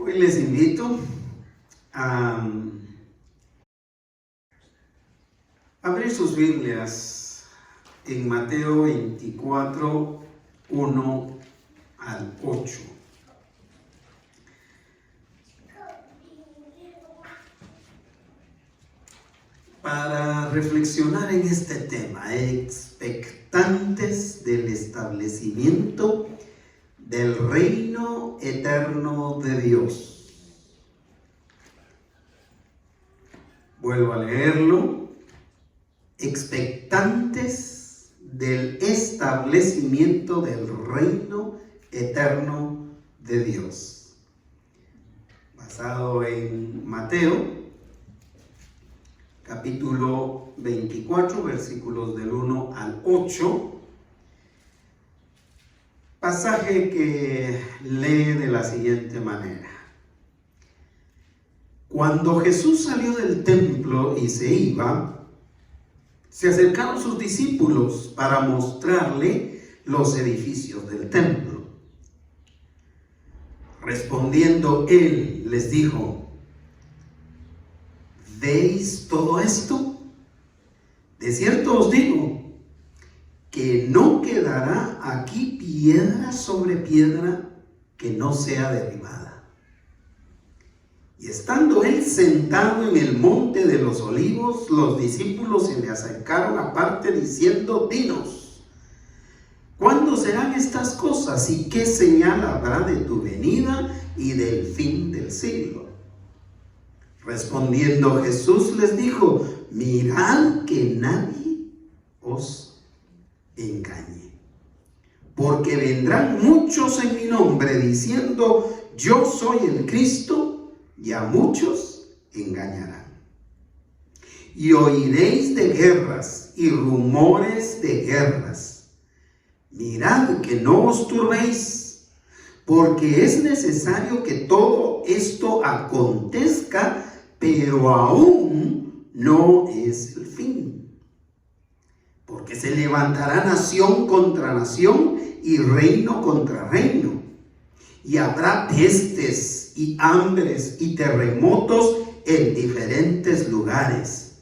Hoy les invito a abrir sus Biblias en Mateo 24, 1 al 8. Para reflexionar en este tema, expectantes del establecimiento del reino eterno de Dios. Vuelvo a leerlo. Expectantes del establecimiento del reino eterno de Dios. Basado en Mateo, capítulo 24, versículos del 1 al 8. Pasaje que lee de la siguiente manera. Cuando Jesús salió del templo y se iba, se acercaron sus discípulos para mostrarle los edificios del templo. Respondiendo él, les dijo: ¿veis todo esto? De cierto os digo que no quedará aquí piedra sobre piedra que no sea derribada. Y estando él sentado en el monte de los olivos, los discípulos se le acercaron aparte diciendo: dinos, ¿cuándo serán estas cosas y qué señal habrá de tu venida y del fin del siglo? Respondiendo Jesús les dijo: mirad que nadie os engañe, porque vendrán muchos en mi nombre diciendo: yo soy el Cristo, y a muchos engañarán. Y oiréis de guerras y rumores de guerras. Mirad que no os turbéis, porque es necesario que todo esto acontezca, pero aún no es el fin. Porque se levantará nación contra nación y reino contra reino. Y habrá pestes y hambres y terremotos en diferentes lugares.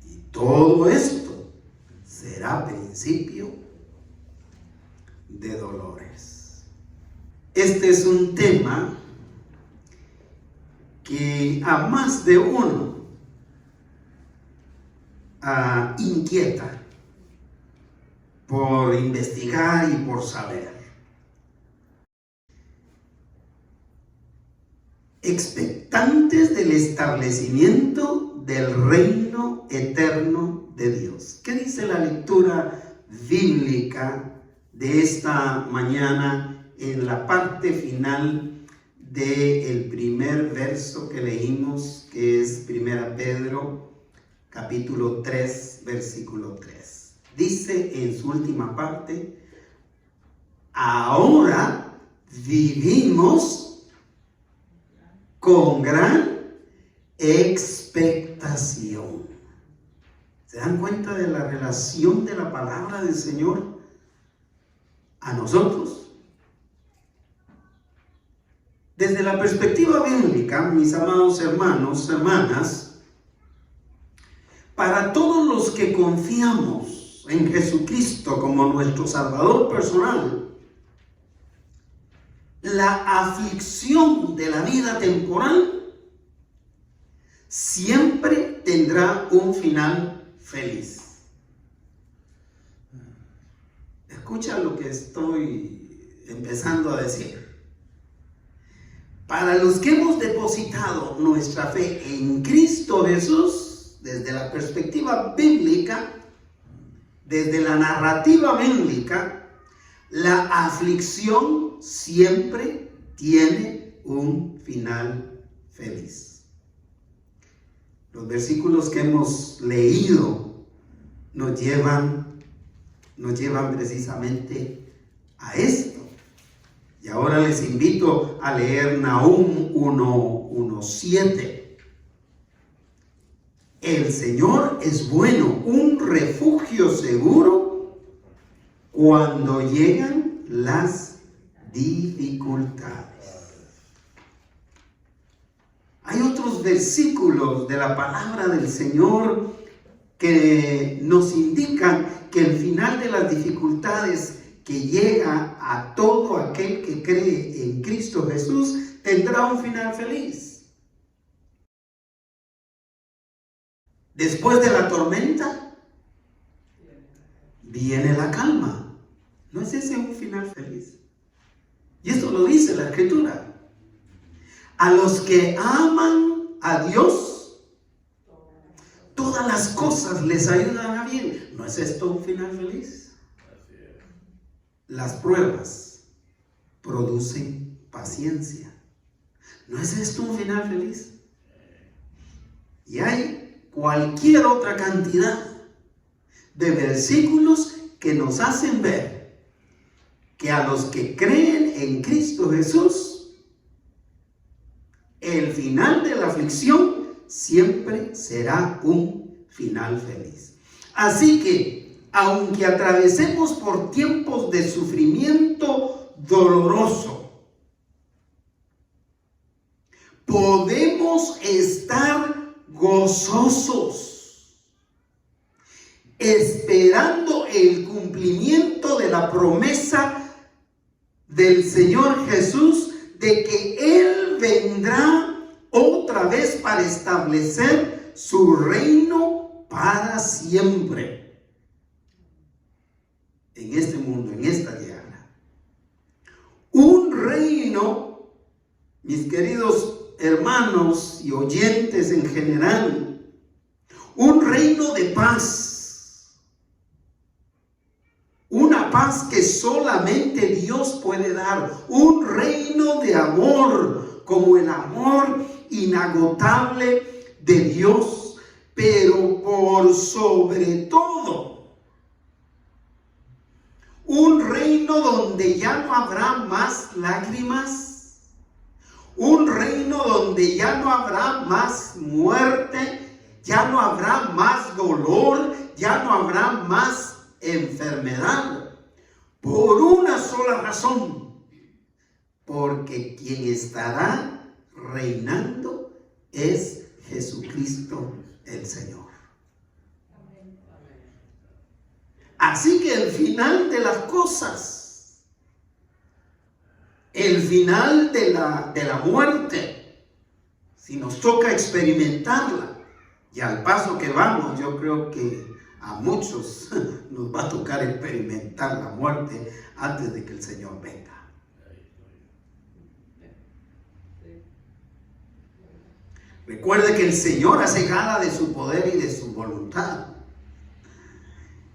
Y todo esto será principio de dolores. Este es un tema que a más de uno inquieta por investigar y por saber. Expectantes del establecimiento del reino eterno de Dios. ¿Qué dice la lectura bíblica de esta mañana en la parte final del primer verso que leímos, que es 1 Pedro capítulo 3, versículo 3? Dice en su última parte: ahora vivimos con gran expectación. ¿Se dan cuenta de la relación de la palabra del Señor a nosotros? Desde la perspectiva bíblica, mis amados hermanos, hermanas, para todos los que confiamos en Jesucristo como nuestro Salvador personal, la aflicción de la vida temporal siempre tendrá un final feliz. Escucha lo que estoy empezando a decir. Para los que hemos depositado nuestra fe en Cristo Jesús, desde la perspectiva bíblica, desde la narrativa bíblica, la aflicción siempre tiene un final feliz. Los versículos que hemos leído nos llevan precisamente a esto. Y ahora les invito a leer Nahum 1:7. El Señor es bueno, un refugio seguro cuando llegan las dificultades. Hay otros versículos de la palabra del Señor que nos indican que el final de las dificultades que llega a todo aquel que cree en Cristo Jesús tendrá un final feliz. Después de la tormenta viene la calma. ¿No es ese un final feliz? Y esto lo dice la Escritura. A los que aman a Dios, todas las cosas les ayudan a bien. ¿No es esto un final feliz? Las pruebas producen paciencia. ¿No es esto un final feliz? Y hay cualquier otra cantidad de versículos que nos hacen ver que a los que creen en Cristo Jesús, el final de la aflicción siempre será un final feliz. Así que, aunque atravesemos por tiempos de sufrimiento doloroso, podemos estar gozosos, esperando el cumplimiento de la promesa del Señor Jesús de que Él vendrá otra vez para establecer su reino para siempre en este mundo, en esta tierra. Un reino, mis queridos hermanos y oyentes en general, un reino de paz, una paz que solamente Dios puede dar, un reino de amor como el amor inagotable de Dios, pero por sobre todo, un reino donde ya no habrá más lágrimas, un reino donde ya no habrá más muerte, ya no habrá más dolor, ya no habrá más enfermedad, por una sola razón, porque quien estará reinando es Jesucristo el Señor. Así que el final de las cosas, el final de la muerte, si nos toca experimentarla, y al paso que vamos, yo creo que a muchos nos va a tocar experimentar la muerte antes de que el Señor venga. Recuerde que el Señor hace gala de su poder y de su voluntad.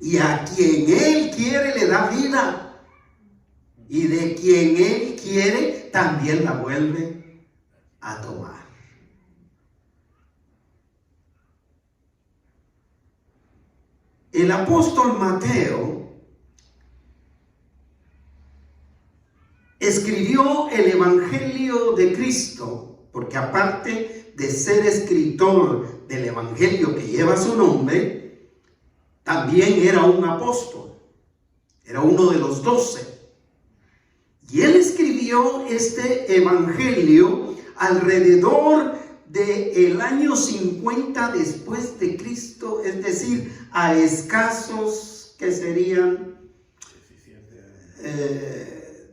Y a quien Él quiere le da vida. Y de quien Él quiere también la vuelve a tomar. El apóstol Mateo escribió el Evangelio de Cristo, porque aparte de ser escritor del Evangelio que lleva su nombre, también era un apóstol, era uno de los 12. Y él escribió este Evangelio alrededor del año 50 después de Cristo, es decir, a escasos que serían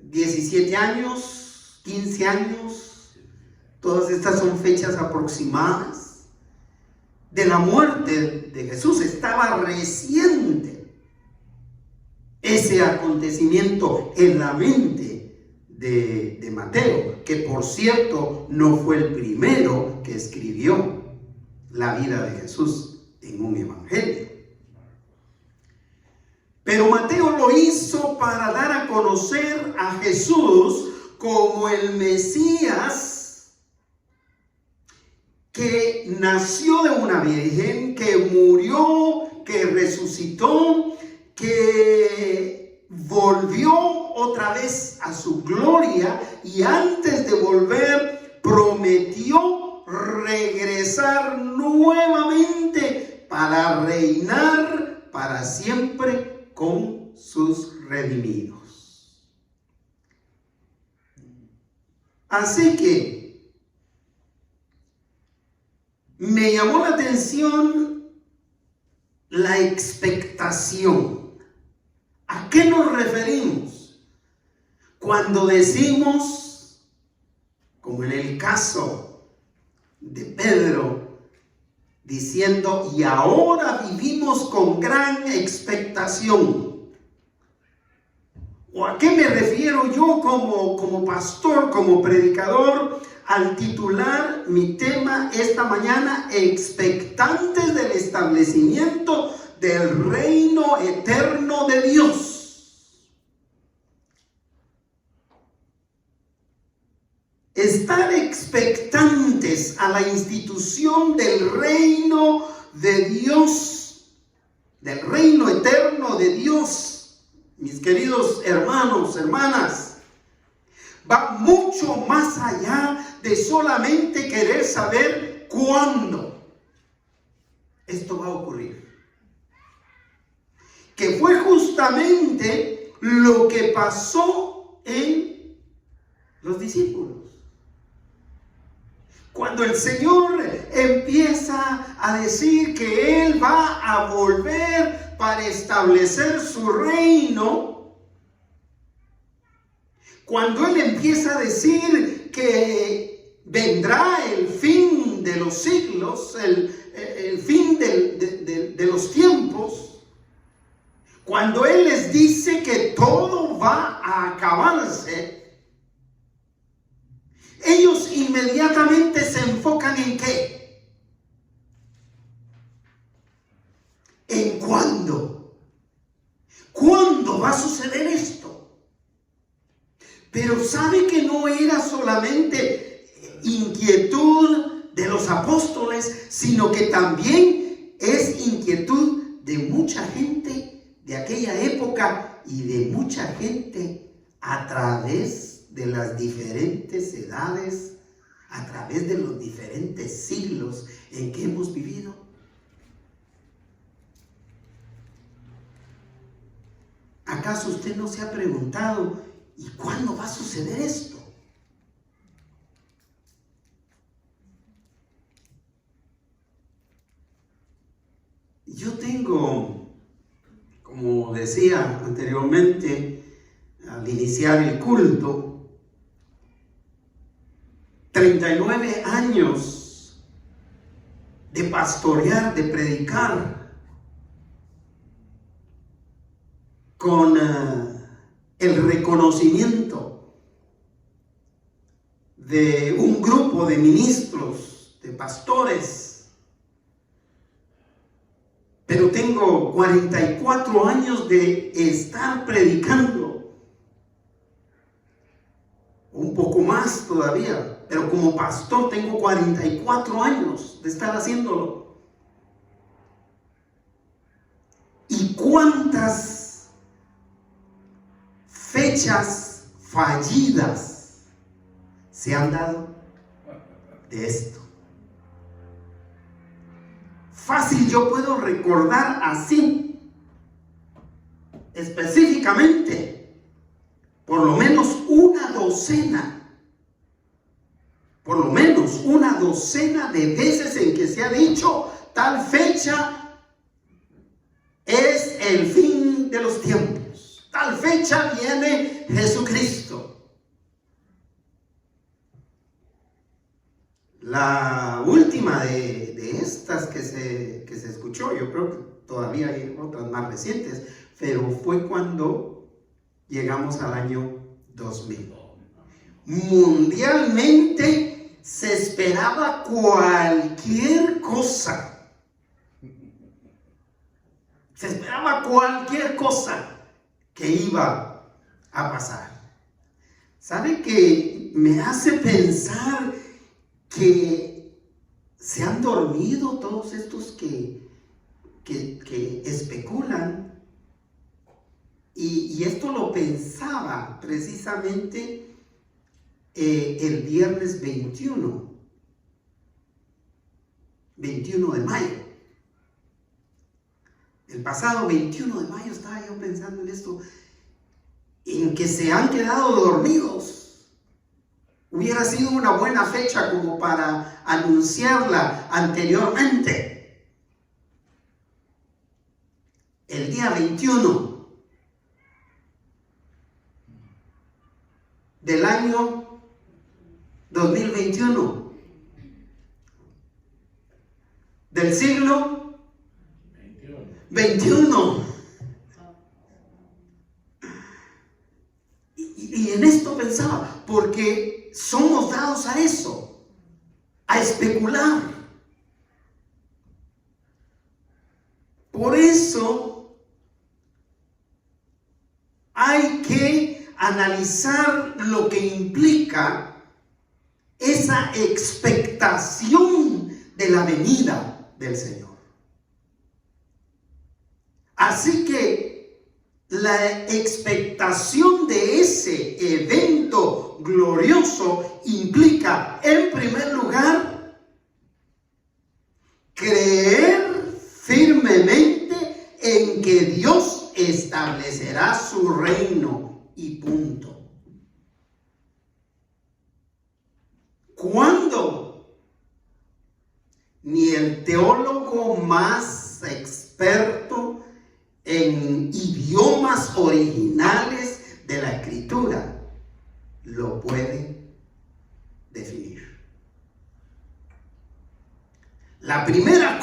17 años, 15 años, todas estas son fechas aproximadas de la muerte de Jesús. Estaba reciente ese acontecimiento en la mente de Mateo, que por cierto no fue el primero que escribió la vida de Jesús en un evangelio. Pero Mateo lo hizo para dar a conocer a Jesús como el Mesías que nació de una virgen, que murió, que resucitó, que volvió otra vez a su gloria y antes de volver prometió regresar nuevamente para reinar para siempre con sus redimidos. Así que me llamó la atención la expectación. ¿A qué nos referimos cuando decimos, como en el caso de Pedro, diciendo, y ahora vivimos con gran expectación? ¿O a qué me refiero yo como pastor, como predicador, al titular mi tema esta mañana, expectantes del establecimiento del reino eterno de Dios? Estar expectantes a la institución del reino de Dios, del reino eterno de Dios. Mis queridos hermanos, hermanas, va mucho más allá de solamente querer saber cuándo esto va a ocurrir. Que fue justamente lo que pasó en los discípulos. Cuando el Señor empieza a decir que Él va a volver para establecer su reino, cuando Él empieza a decir que vendrá el fin de los siglos, el fin de los tiempos, cuando Él les dice que todo va a acabarse, ellos inmediatamente se enfocan ¿en qué? ¿En cuándo? ¿Cuándo va a suceder esto? Pero sabe que no era solamente inquietud de los apóstoles, sino que también es inquietud de mucha gente de aquella época y de mucha gente a través de las diferentes edades, a través de los diferentes siglos en que hemos vivido. ¿Acaso usted no se ha preguntado, ¿y cuándo va a suceder esto? Yo tengo, como decía anteriormente, al iniciar el culto, 39 años de pastorear, de predicar, con el reconocimiento de un grupo de ministros, de pastores. Pero tengo 44 años de estar predicando, un poco más todavía. Pero como pastor tengo 44 años de estar haciéndolo. ¿Y cuántas fechas fallidas se han dado de esto? Fácil yo puedo recordar así, específicamente, por lo menos una docena de veces en que se ha dicho tal fecha es el fin de los tiempos, tal fecha viene Jesucristo. La última de estas que se escuchó, yo creo que todavía hay otras más recientes, pero fue cuando llegamos al año 2000. Mundialmente se esperaba cualquier cosa. Se esperaba cualquier cosa que iba a pasar. ¿Sabe que me hace pensar que se han dormido todos estos que especulan? Y esto lo pensaba precisamente el viernes 21 de mayo. El pasado 21 de mayo estaba yo pensando en esto, en que se han quedado dormidos hubiera sido una buena fecha como para anunciarla anteriormente. El día 21 del año 2021 del siglo 21. Y en esto pensaba, porque somos dados a eso, a especular. Por eso hay que analizar lo que implica esa expectación de la venida del Señor. Así que la expectación de ese evento glorioso implica, en primer lugar, creer firmemente en que Dios establecerá su reino y punto. ¿Cuándo? Ni el teólogo más experto en idiomas originales de la Escritura lo puede definir. La primera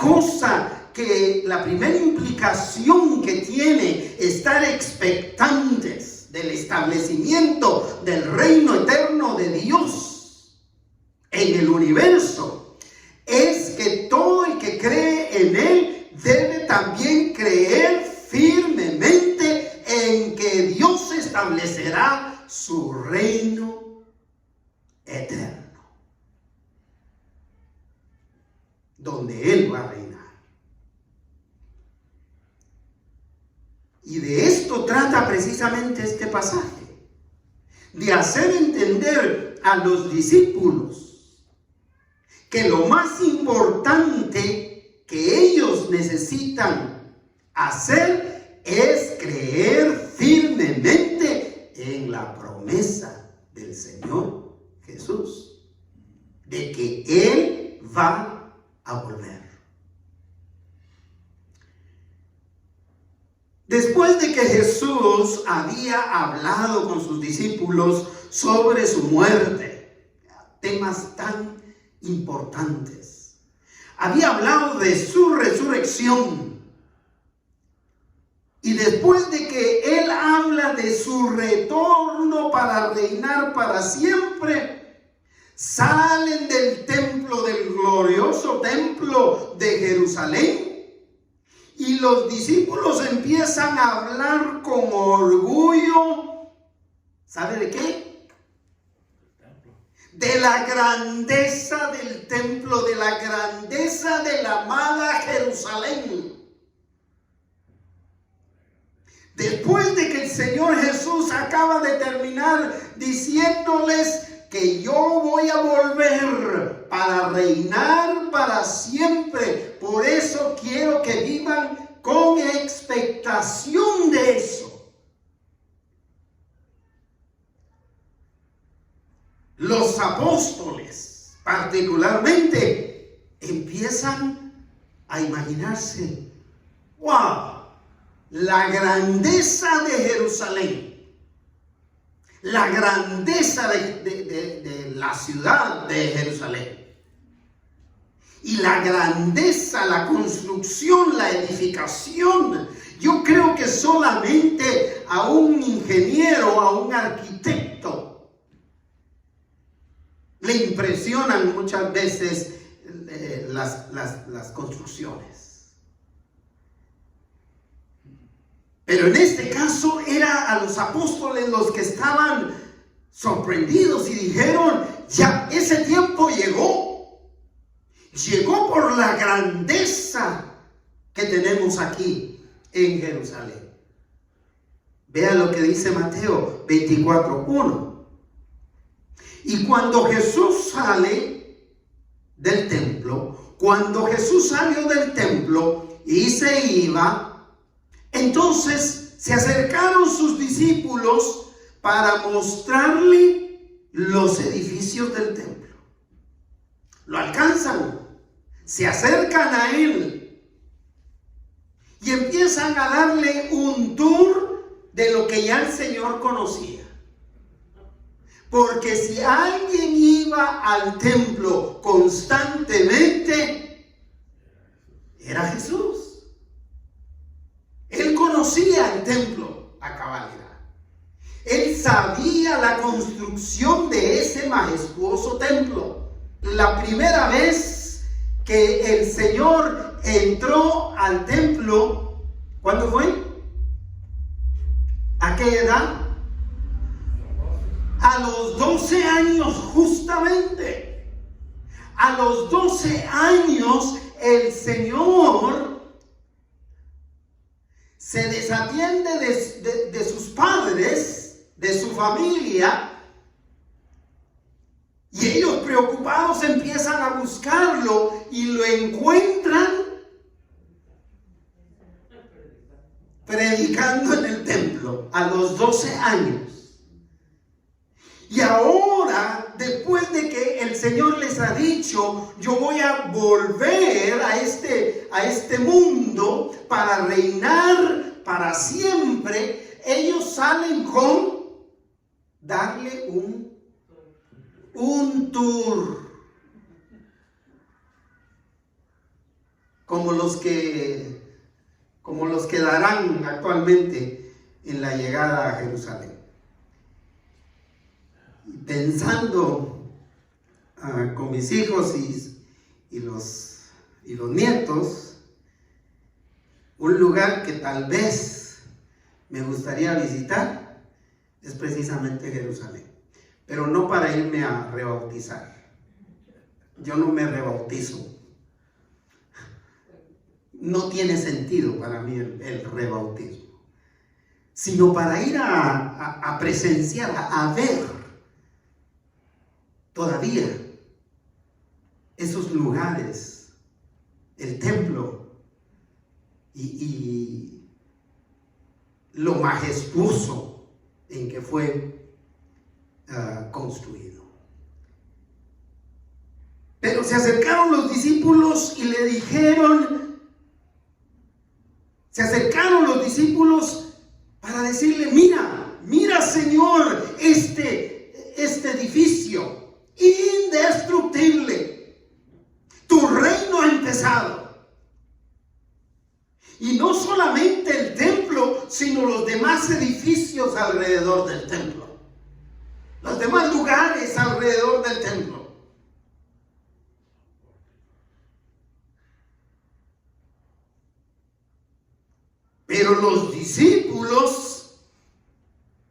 implicación que tiene estar expectantes del establecimiento del reino eterno de Dios en el universo es que todo el que cree en Él debe también creer firmemente en que Dios establecerá su reino eterno, donde Él va a reinar. Y de esto trata precisamente este pasaje, de hacer entender a los discípulos que lo más importante que ellos necesitan hacer es creer firmemente en la promesa del Señor Jesús, de que Él va a volver. Después de que Jesús había hablado con sus discípulos sobre su muerte, temas tan importantes, había hablado de su resurrección, y después de que Él habla de su retorno para reinar para siempre, salen del templo, del glorioso templo de Jerusalén, y los discípulos empiezan a hablar con orgullo. ¿Sabe de qué? De la grandeza del templo, de la grandeza de la amada Jerusalén. Después de que el Señor Jesús acaba de terminar diciéndoles que yo voy a volver para reinar para siempre. Por eso quiero que vivan con expectación de eso. Los apóstoles, particularmente, empiezan a imaginarse, ¡wow!, la grandeza de Jerusalén, la grandeza de la ciudad de Jerusalén, y la grandeza, la construcción, la edificación. Yo creo que solamente a un ingeniero, a un arquitecto, le impresionan muchas veces las construcciones. Pero en este caso era a los apóstoles los que estaban sorprendidos y dijeron, ya ese tiempo llegó. Llegó por la grandeza que tenemos aquí en Jerusalén. Vean lo que dice Mateo 24:1. Y cuando Jesús sale del templo, cuando Jesús salió del templo y se iba, entonces se acercaron sus discípulos para mostrarle los edificios del templo. Lo alcanzan, se acercan a él y empiezan a darle un tour de lo que ya el Señor conocía. Porque si alguien iba al templo constantemente, era Jesús. Él conocía el templo a cabalidad. Él sabía la construcción de ese majestuoso templo. La primera vez que el Señor entró al templo, ¿cuándo fue? ¿A qué edad? A los 12 años justamente. A los 12 años el Señor se desatiende de sus padres, de su familia, y ellos preocupados empiezan a buscarlo y lo encuentran predicando en el templo a los 12 años. Y ahora, después de que el Señor les ha dicho, yo voy a volver a este mundo para reinar para siempre, ellos salen con darle un tour. Como los que darán actualmente en la llegada a Jerusalén. Pensando con mis hijos y los nietos, un lugar que tal vez me gustaría visitar es precisamente Jerusalén, pero no para irme a rebautizar. Yo no me rebautizo. No tiene sentido para mí el rebautismo, sino para ir a presenciar, a ver todavía esos lugares, el templo y lo majestuoso en que fue construido. Pero se acercaron los discípulos y le dijeron, para decirle, mira Señor, este edificio indestructible, tu reino ha empezado. Y no solamente el templo, sino los demás edificios alrededor del templo, los demás lugares alrededor del templo. Pero los discípulos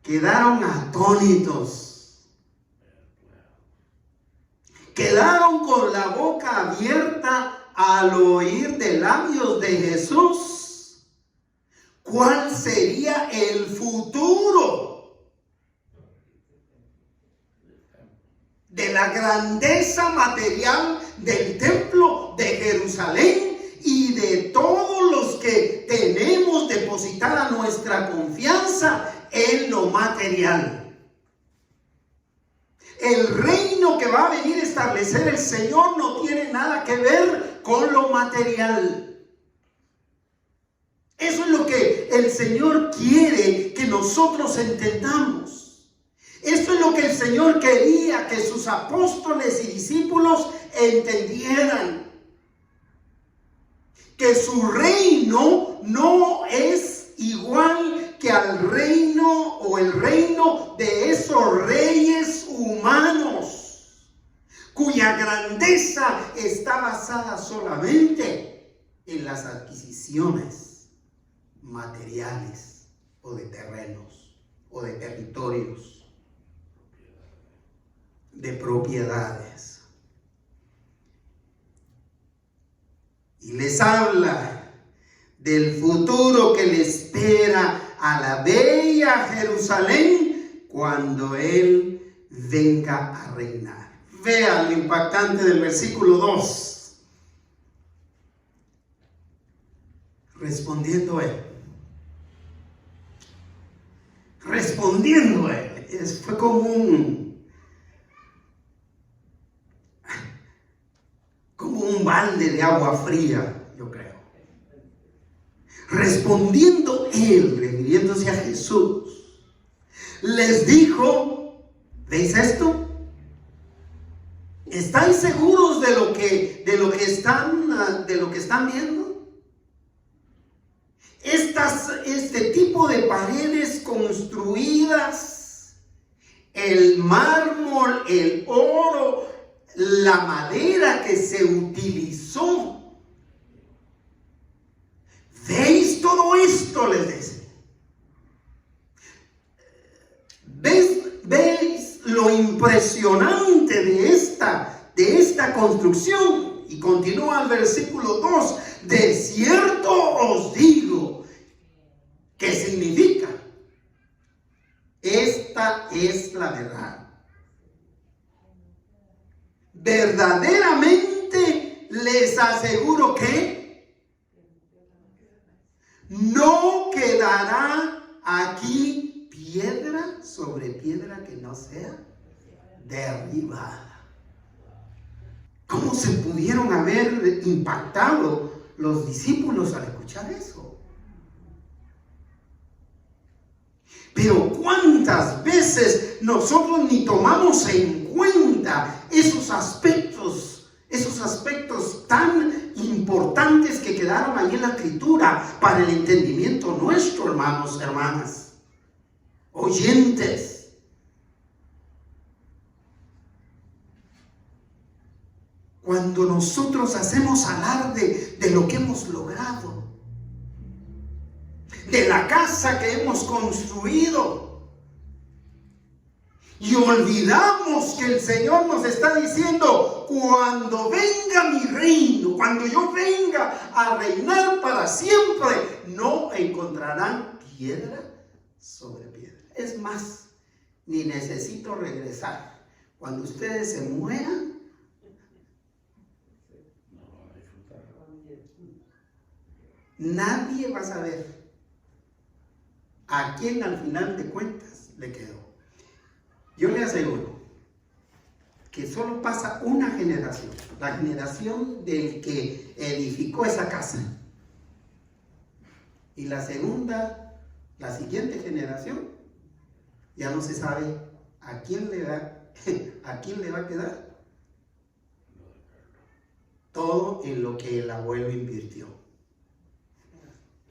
quedaron atónitos. Quedaron con la boca abierta al oír de labios de Jesús cuál sería el futuro de la grandeza material del templo de Jerusalén y de todos los que tenemos depositada nuestra confianza en lo material. El reino que va a venir a establecer el Señor no tiene nada que ver con lo material. Eso es lo que el Señor quiere que nosotros entendamos. Esto es lo que el Señor quería que sus apóstoles y discípulos entendieran. Que su reino no es igual que al reino o el reino de esos reyes humanos, cuya grandeza está basada solamente en las adquisiciones materiales o de terrenos o de territorios, de propiedades. Y les habla del futuro que le espera a la bella Jerusalén cuando Él venga a reinar. Vea lo impactante del versículo 2. Respondiendo Él. Fue como un balde de agua fría, yo creo. Respondiendo él, refiriéndose a Jesús, les dijo, ¿veis esto? ¿Estáis seguros de lo que están viendo? Este tipo de paredes construidas, el mármol, el oro, la madera que se utilizó. ¿Veis todo esto? Les dice. ¿Veis lo impresionante de esta construcción? Y continúa el versículo 2. De cierto os digo. ¿Qué significa? Esta es la verdad. Verdaderamente les aseguro que no quedará aquí piedra sobre piedra que no sea derribada. ¿Cómo se pudieron haber impactado los discípulos al escuchar eso? Pero ¿cuántas veces nosotros ni tomamos en cuenta esos aspectos tan importantes que quedaron ahí en la Escritura para el entendimiento nuestro, hermanos, hermanas, oyentes? Cuando nosotros hacemos alarde de lo que hemos logrado, de la casa que hemos construido, y olvidamos que el Señor nos está diciendo, cuando venga mi reino, cuando yo venga a reinar para siempre, no encontrarán piedra sobre piedra. Es más, ni necesito regresar. Cuando ustedes se mueran, nadie va a saber a quién al final de cuentas le quedó. Yo le aseguro que solo pasa una generación, la generación del que edificó esa casa. Y la siguiente generación, ya no se sabe a quién le va a quedar todo en lo que el abuelo invirtió.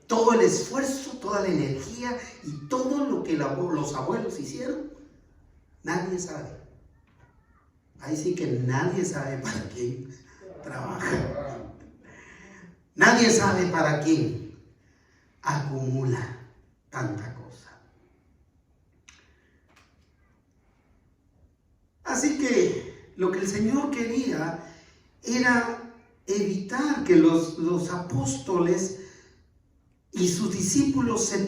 Todo el esfuerzo, toda la energía y todo lo que los abuelos hicieron, nadie sabe. Ahí sí que nadie sabe para quién trabaja. Nadie sabe para quién acumula tanta cosa. Así que lo que el Señor quería era evitar que los apóstoles y sus discípulos se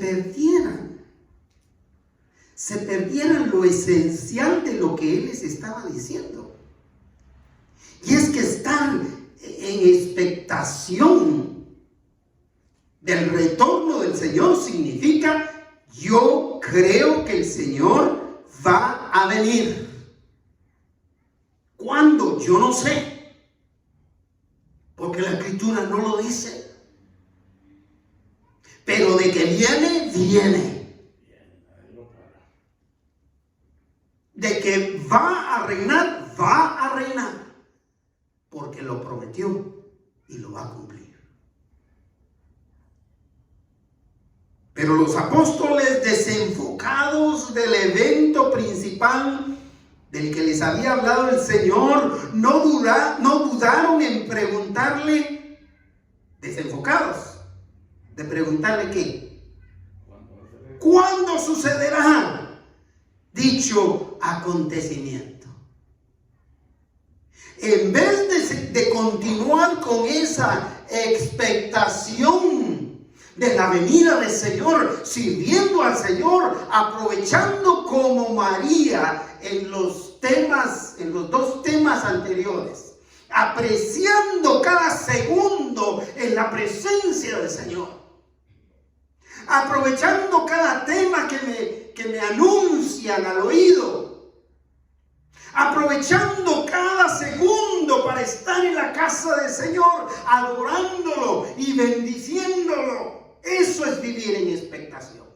perdieran lo esencial de lo que Él les estaba diciendo. Y es que están en expectación del retorno del Señor. Significa, yo creo que el Señor va a venir. ¿Cuándo? Yo no sé, porque la Escritura no lo dice. Pero de que viene, viene. De que va a reinar, va a reinar. Porque lo prometió y lo va a cumplir. Pero los apóstoles, desenfocados del evento principal del que les había hablado el Señor, no dudaron en preguntarle, desenfocados, de preguntarle ¿qué? ¿Cuándo sucederá dicho acontecimiento? En vez de continuar con esa expectación de la venida del Señor, sirviendo al Señor, aprovechando como María en los dos temas anteriores, apreciando cada segundo en la presencia del Señor, aprovechando cada tema que me anuncian al oído, aprovechando cada segundo mundo para estar en la casa del Señor, adorándolo y bendiciéndolo. Eso es vivir en expectación.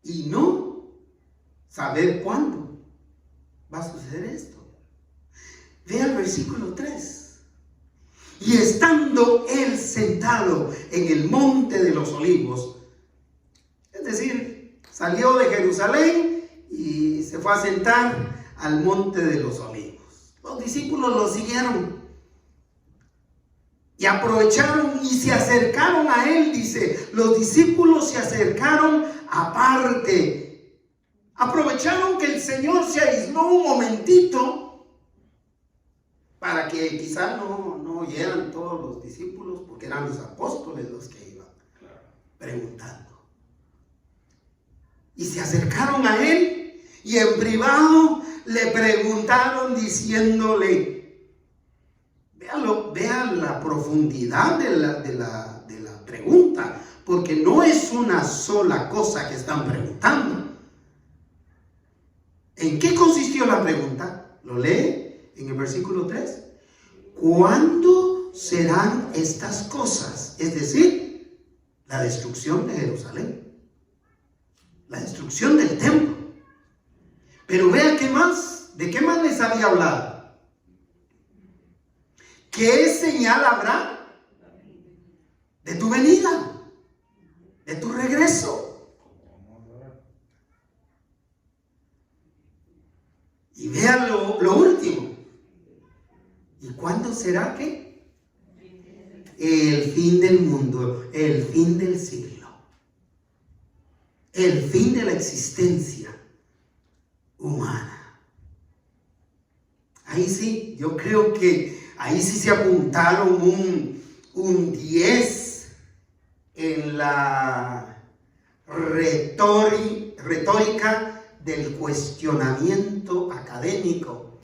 Y no saber cuándo va a suceder esto. Vea el versículo 3. Y estando él sentado en el monte de los olivos, es decir, salió de Jerusalén y se fue a sentar al monte de los olivos. Los discípulos lo siguieron y aprovecharon y se acercaron a él, dice, los discípulos se acercaron aparte. Aprovecharon que el Señor se aisló un momentito para que quizá no oyeran todos los discípulos, porque eran los apóstoles los que iban preguntando. Y se acercaron a él y en privado le preguntaron diciéndole, vean la profundidad de la pregunta, porque no es una sola cosa que están preguntando. ¿En qué consistió la pregunta? ¿Lo lee en el versículo 3? ¿Cuándo serán estas cosas? Es decir, la destrucción de Jerusalén, la destrucción del templo. Pero vea qué más, ¿de qué más les había hablado? ¿Qué señal habrá de tu venida, de tu regreso? Y vea lo último. ¿Y cuándo será qué? El fin del mundo, el fin del siglo, el fin de la existencia humana. Ahí sí, yo creo que ahí sí se apuntaron un 10 en la retórica del cuestionamiento académico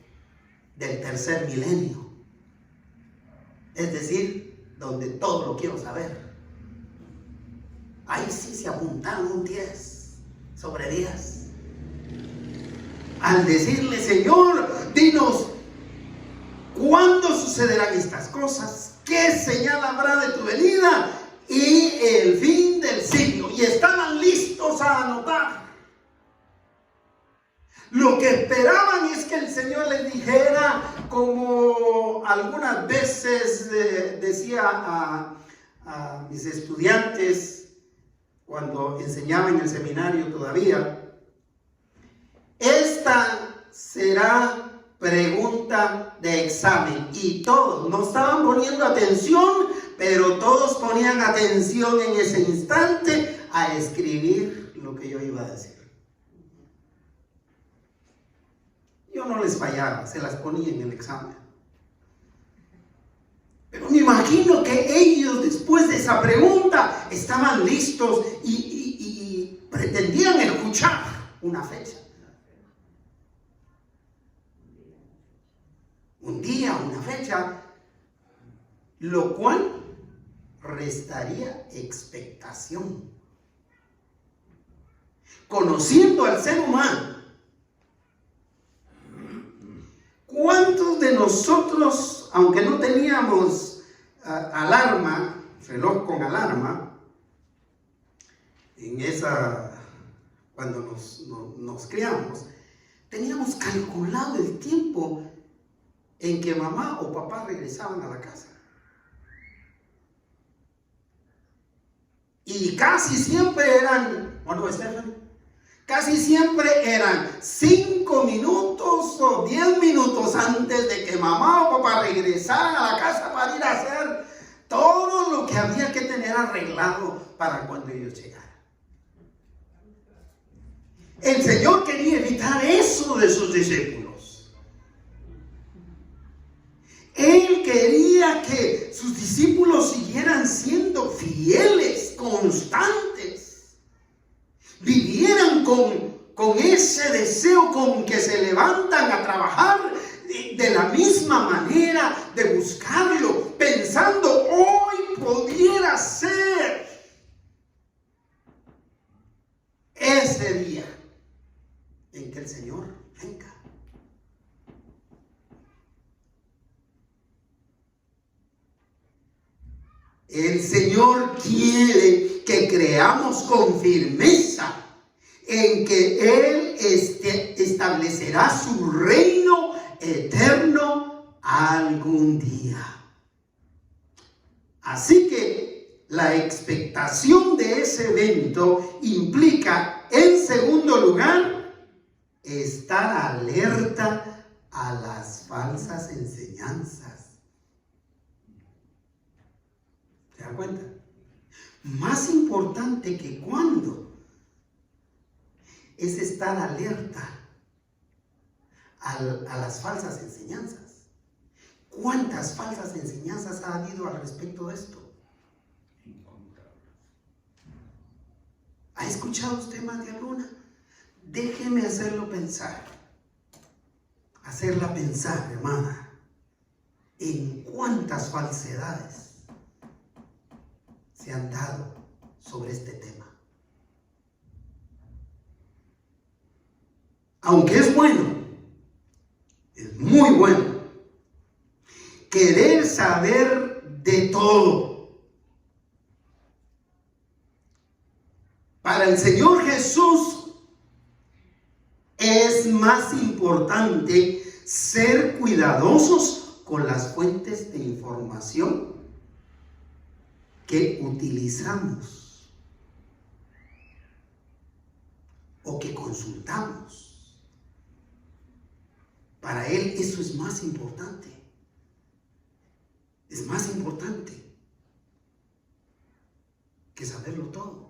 del tercer milenio. Es decir, donde todo lo quiero saber. Ahí sí se apuntaron un 10 sobre 10. Al decirle, Señor, dinos, ¿cuándo sucederán estas cosas? ¿Qué señal habrá de tu venida? Y el fin del siglo. Y estaban listos a anotar. Lo que esperaban es que el Señor les dijera, como algunas veces decía a mis estudiantes cuando enseñaba en el seminario todavía, esta será pregunta de examen. Y todos no estaban poniendo atención, pero todos ponían atención en ese instante a escribir lo que yo iba a decir. Yo no les fallaba, se las ponía en el examen. Pero me imagino que ellos, después de esa pregunta, estaban listos y pretendían escuchar una fecha. Un día, una fecha, lo cual restaría expectación. Conociendo al ser humano, ¿cuántos de nosotros, aunque no teníamos alarma, reloj con alarma, cuando nos criamos, teníamos calculado el tiempo en que mamá o papá regresaban a la casa? Y casi siempre eran, ¿cuándo, Estefan? Casi siempre eran 5 minutos o 10 minutos antes de que mamá o papá regresaran a la casa para ir a hacer todo lo que había que tener arreglado para cuando ellos llegaran. El Señor quería evitar eso de sus discípulos. Él quería que sus discípulos siguieran siendo fieles, constantes. Vivieran con ese deseo con que se levantan a trabajar de la misma manera, de buscarlo, pensando, hoy pudiera ser El Señor quiere que creamos con firmeza en que Él establecerá su reino eterno algún día. Así que la expectación de ese evento implica, en segundo lugar, estar alerta a las falsas enseñanzas. ¿Se dan cuenta? Más importante que cuándo es estar alerta a las falsas enseñanzas. ¿Cuántas falsas enseñanzas ha habido al respecto de esto? ¿Ha escuchado usted más de alguna? Déjeme hacerla pensar, hermana, en cuántas falsedades se han dado sobre este tema. Aunque es bueno, es muy bueno, querer saber de todo. Para el Señor Jesús es más importante ser cuidadosos con las fuentes de información que utilizamos o que consultamos. Para Él eso es más importante. Es más importante que saberlo todo.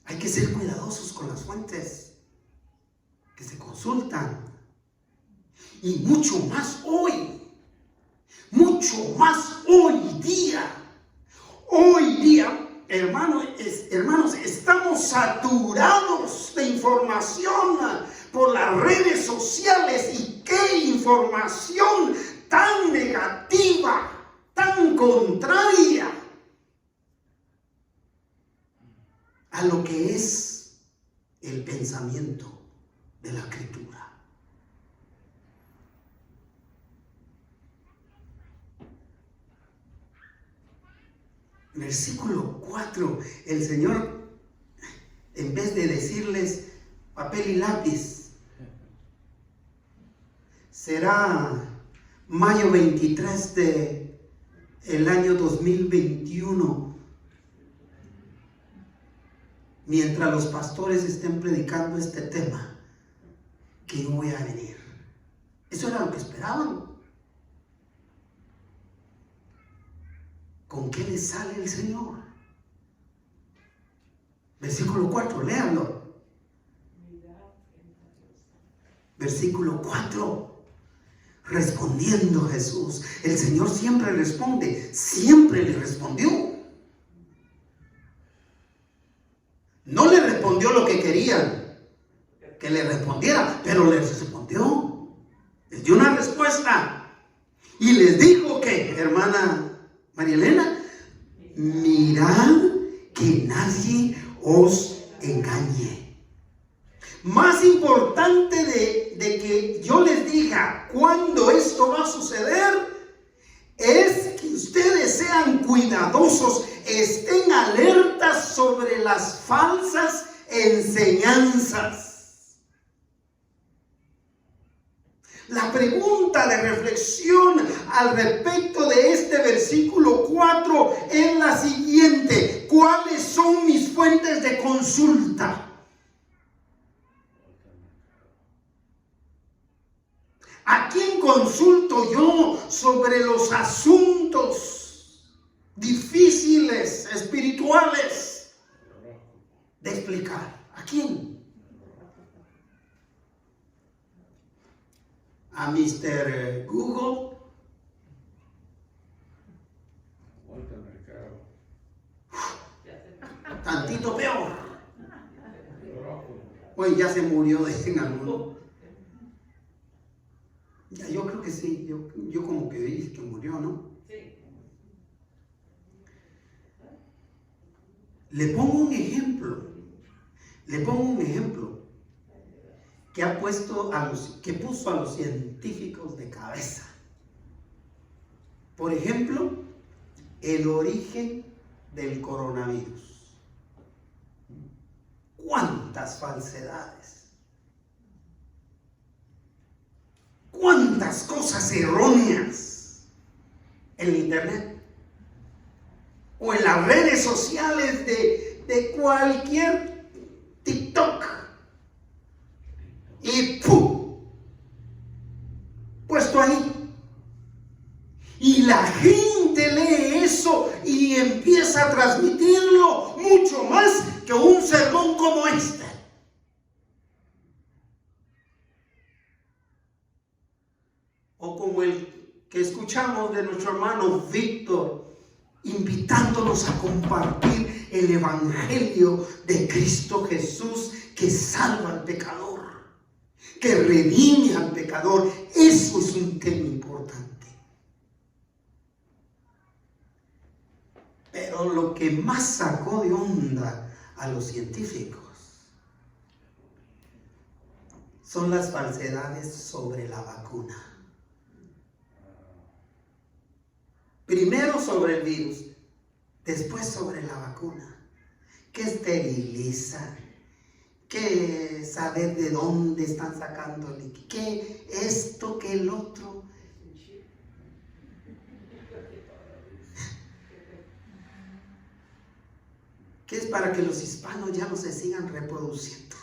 Hay que ser cuidadosos con las fuentes que se consultan. Y mucho más hoy día. Hoy día, hermanos, estamos saturados de información por las redes sociales. Y qué información tan negativa, tan contraria a lo que es el pensamiento de la Escritura. Versículo 4, el Señor, en vez de decirles papel y lápiz, será mayo 23 del año 2021, mientras los pastores estén predicando este tema, que yo voy a venir. Eso era lo que esperaban. ¿Con qué le sale el Señor? Versículo 4, léanlo. Versículo 4. Respondiendo Jesús, el Señor siempre responde, siempre le respondió. No le respondió lo que querían que le respondiera, pero les respondió. Les dio una respuesta y les dijo que, hermana María Elena, mirad que nadie os engañe. Más importante de que yo les diga cuándo esto va a suceder, es que ustedes sean cuidadosos, estén alertas sobre las falsas enseñanzas. La pregunta de reflexión al respecto de este versículo 4 es la siguiente: ¿cuáles son mis fuentes de consulta? ¿A quién consulto yo sobre los asuntos difíciles, espirituales de explicar? ¿A quién? ¿A Mr. Google? Tantito peor. Pues ya se murió en alguno. Ya, yo creo que sí. Yo como que vi que murió, ¿no? Sí. Le pongo un ejemplo que puso a los científicos de cabeza. Por ejemplo, el origen del coronavirus. ¿Cuántas falsedades? ¿Cuántas cosas erróneas en internet? O en las redes sociales de cualquier TikTok. Y ¡pum! Puesto ahí. Y la gente lee eso y empieza a transmitirlo mucho más que un sermón como este. O como el que escuchamos de nuestro hermano Víctor, invitándonos a compartir el evangelio de Cristo Jesús que salva al pecador, que redime al pecador. Eso es un tema importante. Pero lo que más sacó de onda a los científicos son las falsedades sobre la vacuna. Primero sobre el virus, después sobre la vacuna, que esteriliza, que saber de dónde están sacando el líquido, que esto, que el otro. Que es para que los hispanos ya no se sigan reproduciendo.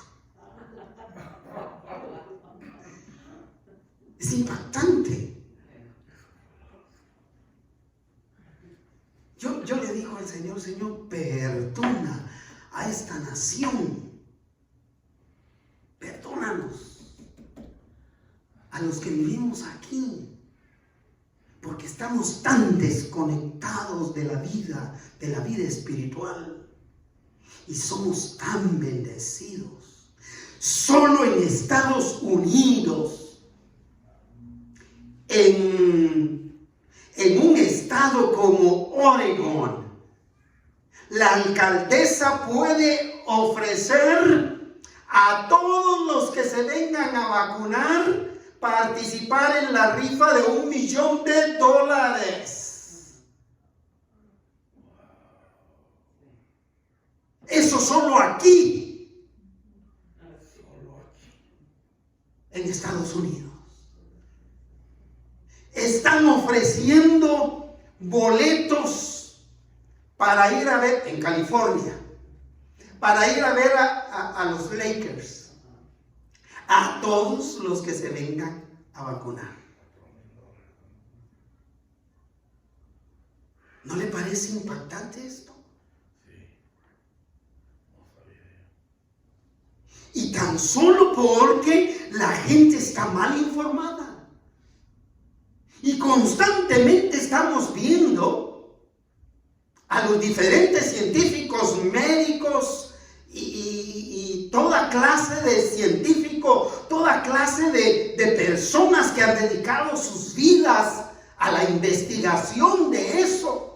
Es impactante. Yo le digo al Señor, Señor, perdona a esta nación. Perdónanos a los que vivimos aquí. Porque estamos tan desconectados de la vida espiritual. Y somos tan bendecidos. Solo en Estados Unidos, en un estado como Oregon, la alcaldesa puede ofrecer a todos los que se vengan a vacunar participar en la rifa de $1 millón. Eso solo aquí, en Estados Unidos. Están ofreciendo boletos para ir a ver, en California, para ir a ver a los Lakers, a todos los que se vengan a vacunar. ¿No le parece impactante esto? Y tan solo porque la gente está mal informada. Y constantemente estamos viendo a los diferentes científicos, médicos y toda clase de científicos, toda clase de personas que han dedicado sus vidas a la investigación de eso.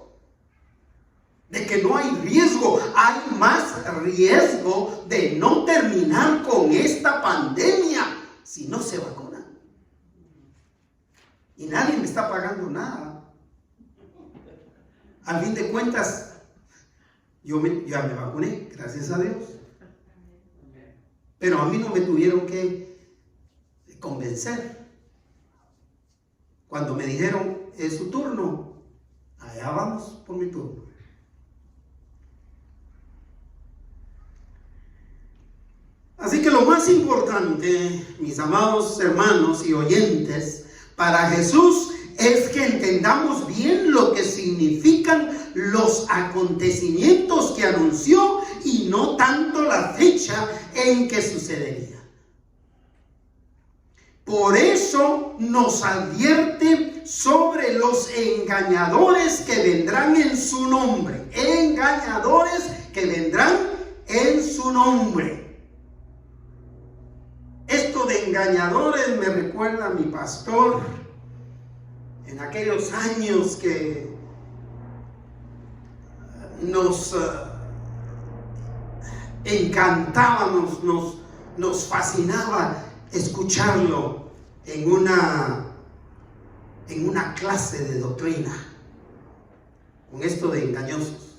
De que no hay riesgo, hay más riesgo de no terminar con esta pandemia si no se vacunan. Y nadie me está pagando nada. Al fin de cuentas, yo ya me vacuné, gracias a Dios. Pero a mí no me tuvieron que convencer. Cuando me dijeron, es su turno, allá vamos por mi turno. Así que lo más importante, mis amados hermanos y oyentes, para Jesús es que entendamos bien lo que significan los acontecimientos que anunció y no tanto la fecha en que sucedería. Por eso nos advierte sobre los engañadores que vendrán en su nombre. Engañadores que vendrán en su nombre. Esto de engañadores me recuerda a mi pastor en aquellos años que nos encantábamos, nos fascinaba escucharlo en una clase de doctrina. con esto de engañosos,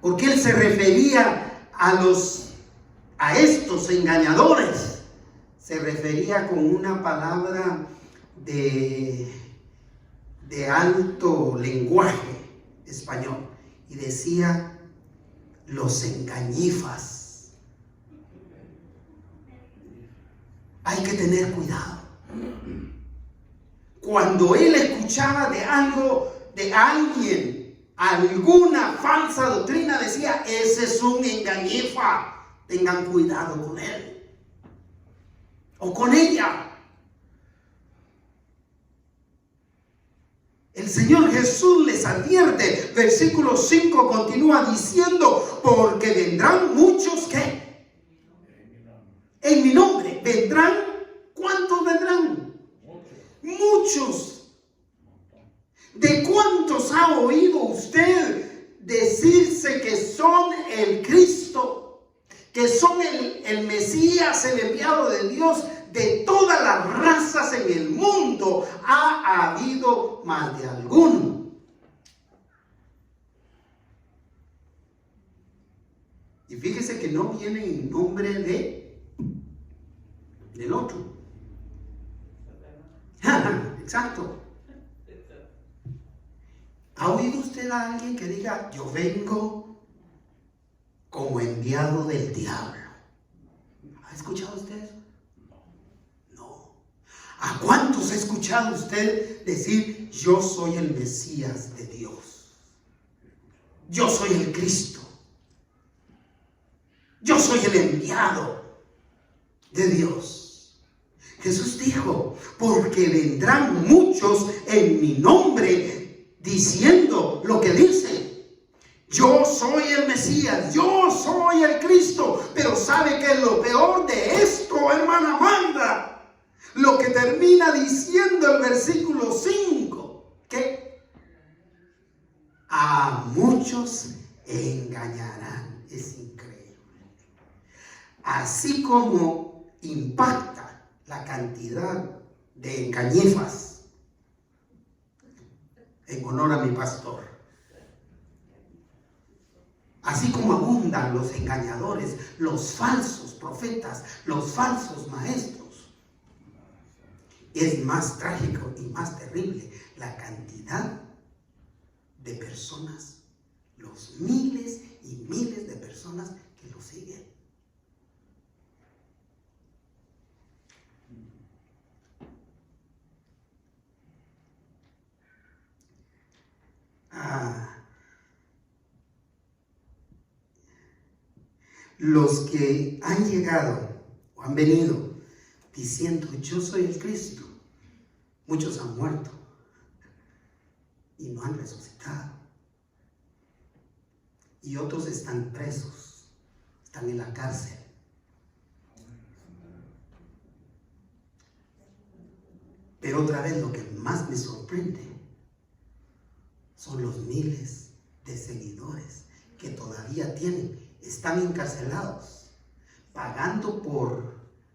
porque él se refería a estos engañadores, se refería con una palabra de alto lenguaje español, y decía los engañifas. Hay que tener cuidado. Cuando él escuchaba de algo, de alguien, alguna falsa doctrina, decía, ese es un engañifa, tengan cuidado con él o con ella. El Señor Jesús les advierte, versículo 5 continúa diciendo, porque vendrán muchos que en mi nombre vendrán. ¿Cuántos vendrán? Muchos. ¿De cuántos ha oído usted decirse que son el Cristo, que son el Mesías, el enviado de Dios? De todas las razas en el mundo ha habido más de alguno. Y fíjese que no viene en nombre del otro. Exacto. ¿Ha oído usted a alguien que diga, yo vengo como enviado del diablo? ¿Ha escuchado usted eso? No. ¿A cuántos ha escuchado usted decir, yo soy el Mesías de Dios? Yo soy el Cristo. Yo soy el enviado de Dios. Jesús dijo, porque vendrán muchos en mi nombre diciendo lo que dicen. Yo soy el Mesías, yo soy el Cristo. Pero ¿sabe qué es lo peor de esto, hermana Amanda? Lo que termina diciendo el versículo 5, que a muchos engañarán. Es increíble. Así como impacta la cantidad de engañifas, en honor a mi pastor, así como abundan los engañadores, los falsos profetas, los falsos maestros, es más trágico y más terrible la cantidad de personas, los miles y miles de personas que lo siguen. Los que han llegado o han venido diciendo, yo soy el Cristo, muchos han muerto y no han resucitado. Y otros están presos, están en la cárcel. Pero otra vez lo que más me sorprende son los miles de seguidores que todavía están encarcelados, pagando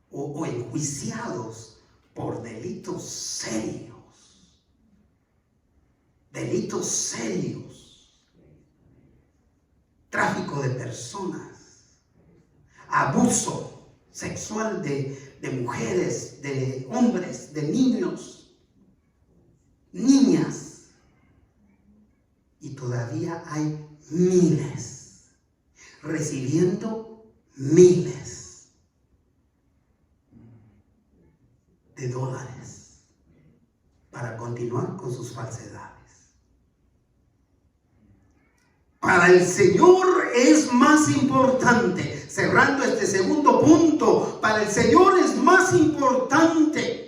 o enjuiciados por delitos serios. Delitos serios. Tráfico de personas, abuso sexual de mujeres, de hombres, de niños, niñas. Y todavía hay miles, recibiendo miles de dólares para continuar con sus falsedades. Para el Señor es más importante, cerrando este segundo punto, para el Señor es más importante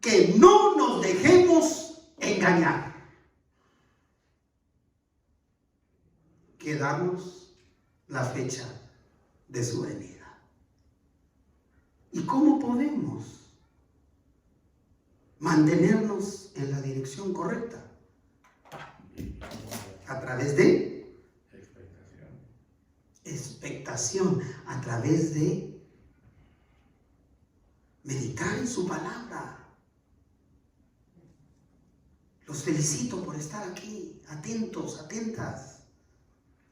que no nos dejemos engañar, que damos la fecha de su venida. ¿Y cómo podemos mantenernos en la dirección correcta? A través de expectación, a través de meditar en su palabra, Los felicito por estar aquí, atentos, atentas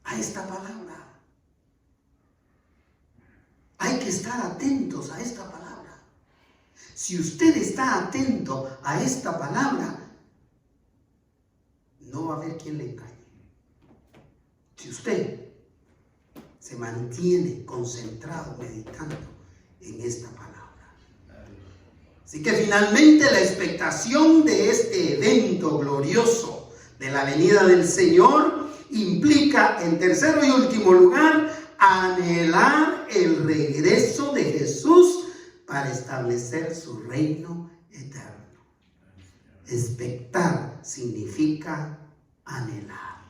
a esta palabra. Hay que estar atentos a esta palabra. Si usted está atento a esta palabra, no va a haber quien le engañe. Si usted se mantiene concentrado, meditando en esta palabra. Así que finalmente la expectación de este evento glorioso de la venida del Señor implica, en tercero y último lugar, anhelar el regreso de Jesús para establecer su reino eterno. Expectar significa anhelar.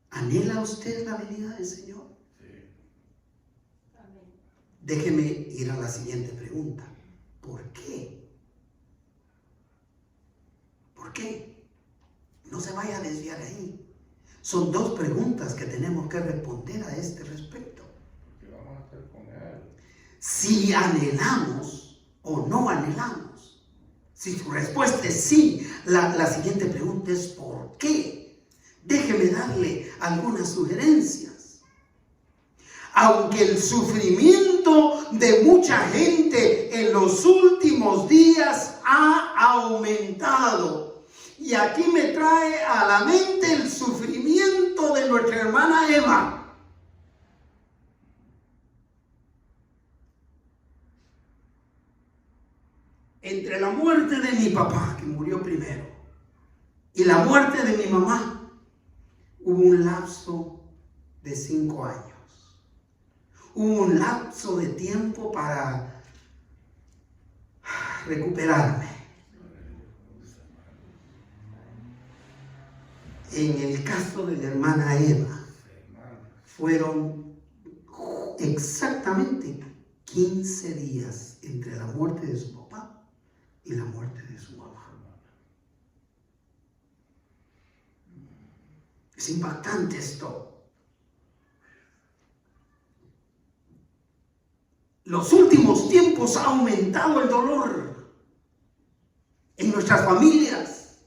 ¿Anhela usted la venida del Señor? Déjeme ir a la siguiente pregunta. ¿Por qué? ¿Por qué? No se vaya a desviar ahí. Son dos preguntas que tenemos que responder a este respecto. ¿Qué vamos a hacer con él? Si anhelamos o no anhelamos. Si su respuesta es sí, la siguiente pregunta es ¿por qué? Déjeme darle algunas sugerencias. Aunque el sufrimiento de mucha gente en los últimos días ha aumentado. Y aquí me trae a la mente el sufrimiento de nuestra hermana Eva. Entre la muerte de mi papá, que murió primero, y la muerte de mi mamá, hubo un lapso de 5 años. Hubo un lapso de tiempo para recuperarme. En el caso de la hermana Eva, fueron exactamente 15 días entre la muerte de su papá y la muerte de su mamá. Es impactante esto. Los últimos tiempos ha aumentado el dolor en nuestras familias.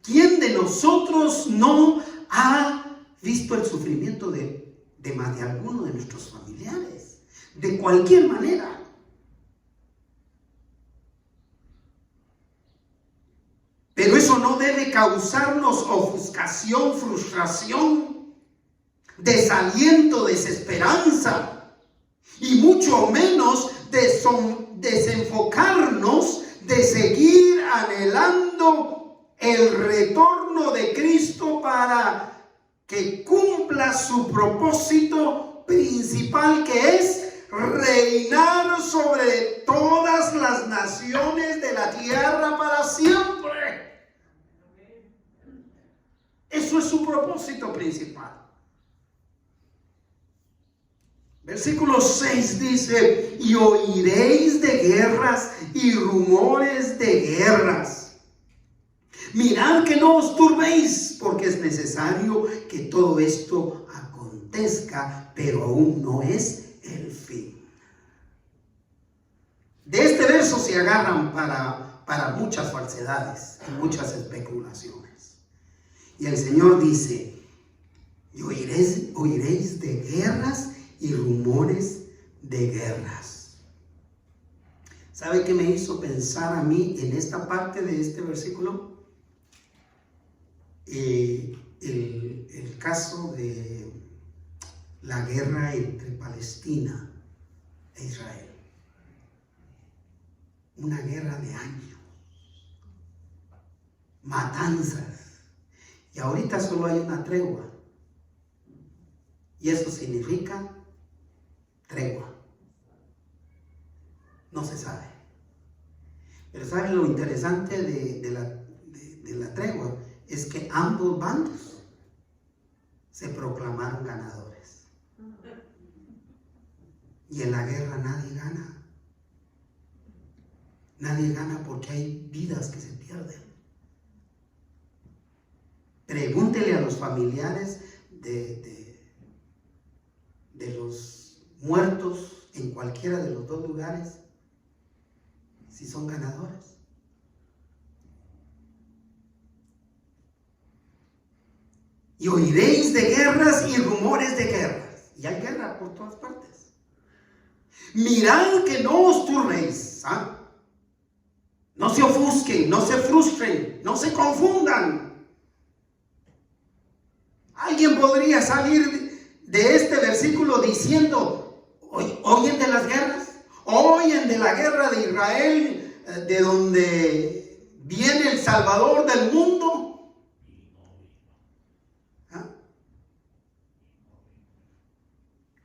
¿Quién de nosotros no ha visto el sufrimiento de más de alguno de nuestros familiares? De cualquier manera. Pero eso no debe causarnos ofuscación, frustración, desaliento, desesperanza. Y mucho menos desenfocarnos de seguir anhelando el retorno de Cristo para que cumpla su propósito principal, que es reinar sobre todas las naciones de la tierra para siempre. Eso es su propósito principal. Versículo 6 dice, y oiréis de guerras y rumores de guerras. Mirad que no os turbéis, porque es necesario que todo esto acontezca, pero aún no es el fin. De este verso se agarran para muchas falsedades y muchas especulaciones. Y el Señor dice, y oiréis de guerras y rumores de guerras. ¿Sabe qué me hizo pensar a mí en esta parte de este versículo? El caso de la guerra entre Palestina e Israel. Una guerra de años. Matanzas. Y ahorita solo hay una tregua. Y eso significa tregua. No se sabe. Pero ¿saben lo interesante de la tregua? Es que ambos bandos se proclamaron ganadores. Y en la guerra nadie gana. Nadie gana porque hay vidas que se pierden. Pregúntele a los familiares de los muertos en cualquiera de los dos lugares si son ganadores. Y oiréis de guerras y rumores de guerras. Y hay guerra por todas partes. Mirad que no os turnéis. No se ofusquen, no se frustren, no se confundan. Alguien podría salir de este versículo diciendo: ¿oyen de las guerras? ¿Oyen de la guerra de Israel, de donde viene el Salvador del mundo?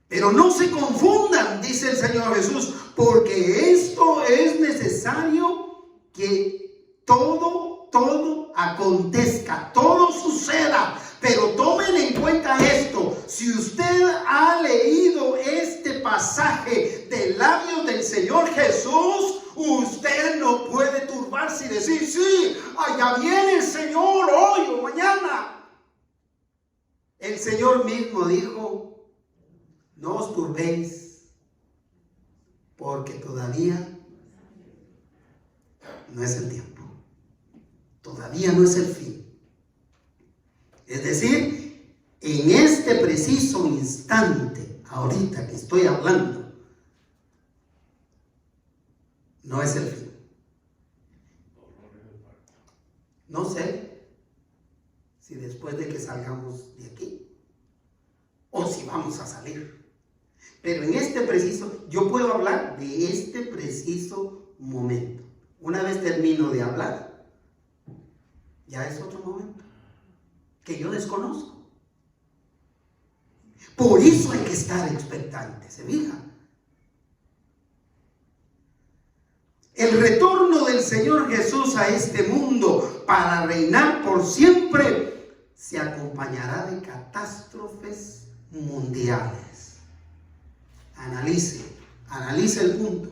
Pero no se confundan, dice el Señor Jesús, porque esto es necesario que todo acontezca, todo suceda. Pero tomen en cuenta esto: si usted ha leído este pasaje de labios del Señor Jesús, usted no puede turbarse y decir: sí, allá viene el Señor hoy o mañana. El Señor mismo dijo: no os turbéis, porque todavía no es el tiempo. Todavía no es el fin. Es decir, en este preciso instante, ahorita que estoy hablando, no es el fin. No sé si después de que salgamos de aquí o si vamos a salir. Pero en este preciso, yo puedo hablar de este preciso momento. Una vez termino de hablar, ya es otro momento que yo desconozco. Por eso hay que estar expectante, ¿se fija? El retorno del Señor Jesús a este mundo para reinar por siempre se acompañará de catástrofes mundiales. Analice el punto,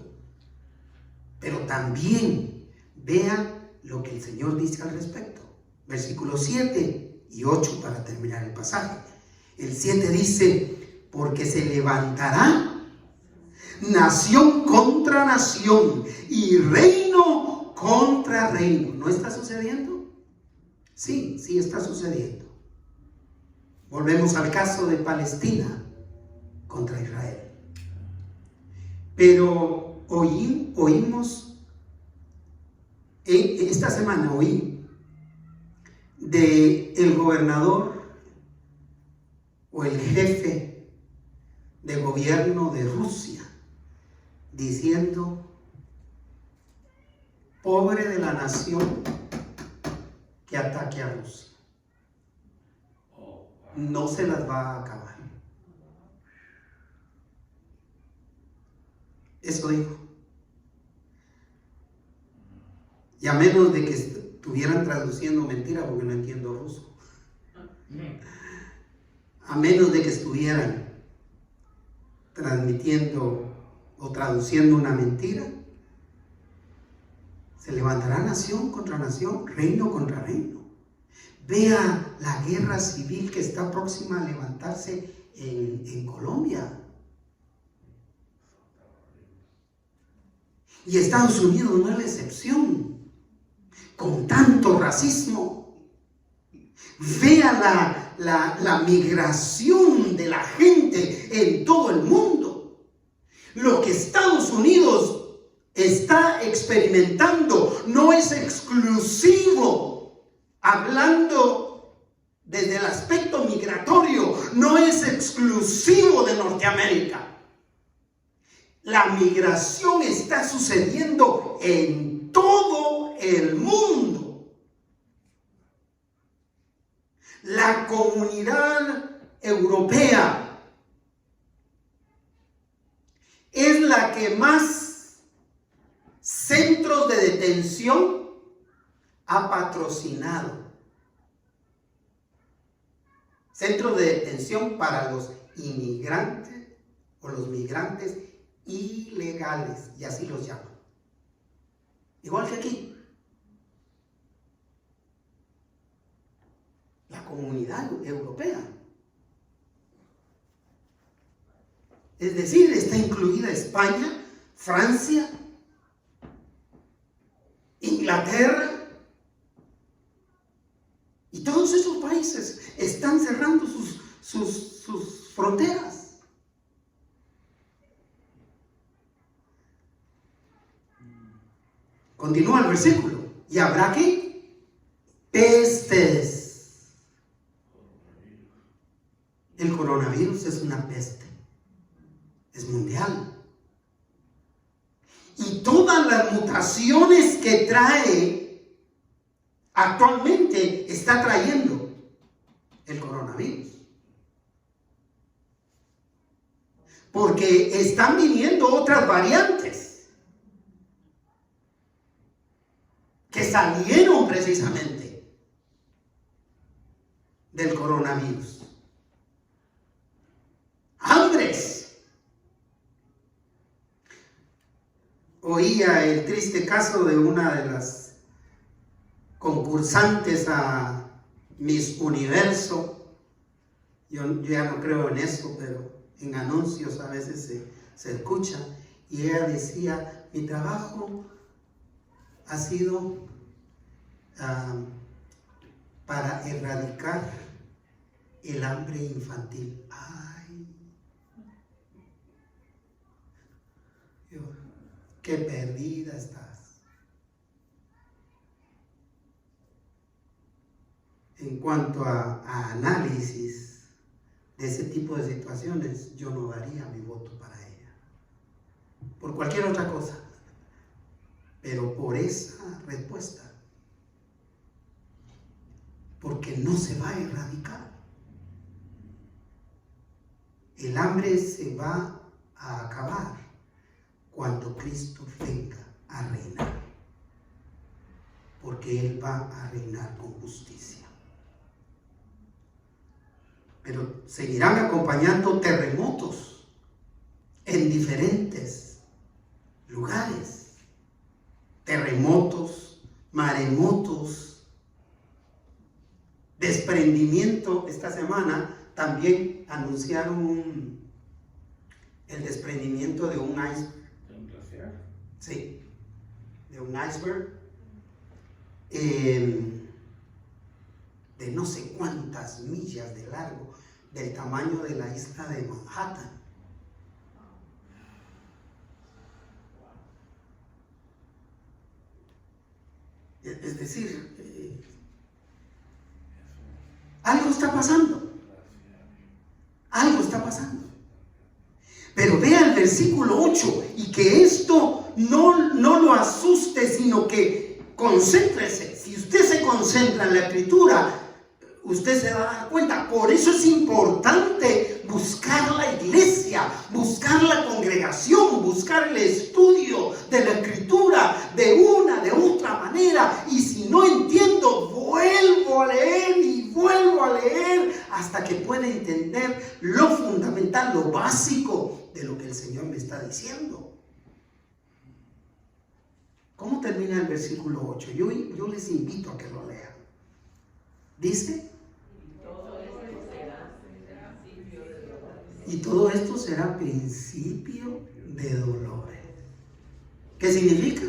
pero también vea lo que el Señor dice al respecto. Versículos 7 y 8 para terminar el pasaje. El 7 dice: porque se levantará nación contra nación y reino contra reino. ¿No está sucediendo? Sí está sucediendo. Volvemos al caso de Palestina contra Israel. Pero oímos, esta semana oí de el gobernador o el jefe de gobierno de Rusia diciendo: pobre de la nación que ataque a Rusia, no se las va a acabar. Eso dijo. Y a menos de que estuvieran traduciendo mentira, porque no entiendo ruso, a menos de que estuvieran transmitiendo o traduciendo una mentira, se levantará nación contra nación, reino contra reino. Vea la guerra civil que está próxima a levantarse en Colombia. Y Estados Unidos no es la excepción, con tanto racismo. Vea la migración de la gente en todo el mundo. Lo que Estados Unidos está experimentando no es exclusivo, hablando desde el aspecto migratorio, no es exclusivo de Norteamérica. La migración está sucediendo en todo el mundo. La comunidad europea es la que más centros de detención ha patrocinado. Centros de detención para los inmigrantes o los migrantes ilegales, y así los llaman. Igual que aquí. La comunidad europea. Es decir, está incluida España, Francia, Inglaterra, Y todos esos países están cerrando sus fronteras. Continúa el versículo. ¿Y habrá qué? Pestes. El coronavirus es una peste. Es mundial. Y todas las mutaciones que trae actualmente está trayendo el coronavirus. Porque están viniendo otras variantes que salieron precisamente del coronavirus. Hambres. Oía el triste caso de una de las concursantes a Miss Universo. Yo ya no creo en eso, pero en anuncios a veces se escucha. Y ella decía, mi trabajo ha sido para erradicar el hambre infantil. Ay, qué perdida estás. En cuanto a análisis de ese tipo de situaciones, yo no daría mi voto para ella. Por cualquier otra cosa. Pero por esa respuesta. Porque no se va a erradicar. El hambre se va a acabar cuando Cristo venga a reinar. Porque Él va a reinar con justicia. Pero seguirán acompañando terremotos en diferentes lugares. Terremotos, maremotos, desprendimiento. Esta semana también anunciaron el desprendimiento de un iceberg. ¿De un glaciar? Sí, de un iceberg. De no sé cuántas millas de largo, del tamaño de la isla de Manhattan. Es decir, algo está pasando. Algo está pasando. Pero vea el versículo 8 y que esto no lo asuste, sino que concéntrese. Si usted se concentra en la escritura, usted se va a dar cuenta. Por eso es importante buscar la iglesia, buscar la congregación, buscar el estudio de la escritura de una, de otra manera. Y si no entiendo, vuelvo a leer y vuelvo a leer hasta que pueda entender lo fundamental, lo básico de lo que el Señor me está diciendo. ¿Cómo termina el versículo 8? Yo les invito a que lo lean. Dice: y todo esto será principio de dolores. ¿Qué significa?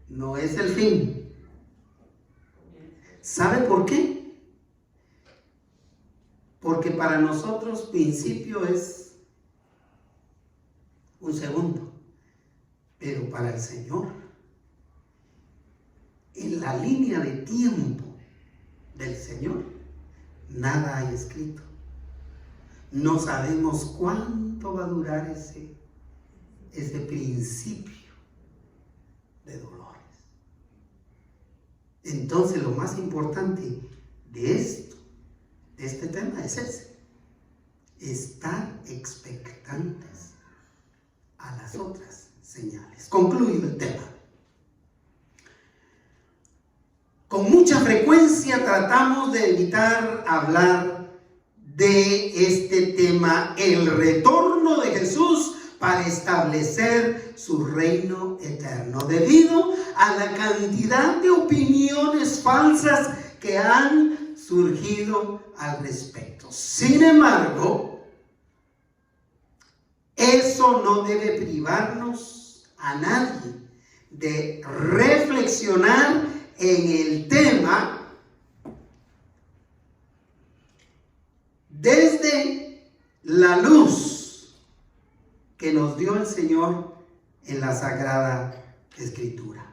No es el fin. ¿Sabe por qué? Porque para nosotros principio es un segundo, pero para el Señor, en la línea de tiempo del Señor, nada hay escrito. No sabemos cuánto va a durar ese principio de dolores. Entonces, lo más importante de este tema es ese: estar expectantes a las otras señales. Concluyo el tema. Con mucha frecuencia tratamos de evitar hablar de este tema, el retorno de Jesús para establecer su reino eterno, debido a la cantidad de opiniones falsas que han surgido al respecto. Sin embargo, eso no debe privarnos a nadie de reflexionar en el tema desde la luz que nos dio el Señor en la Sagrada Escritura.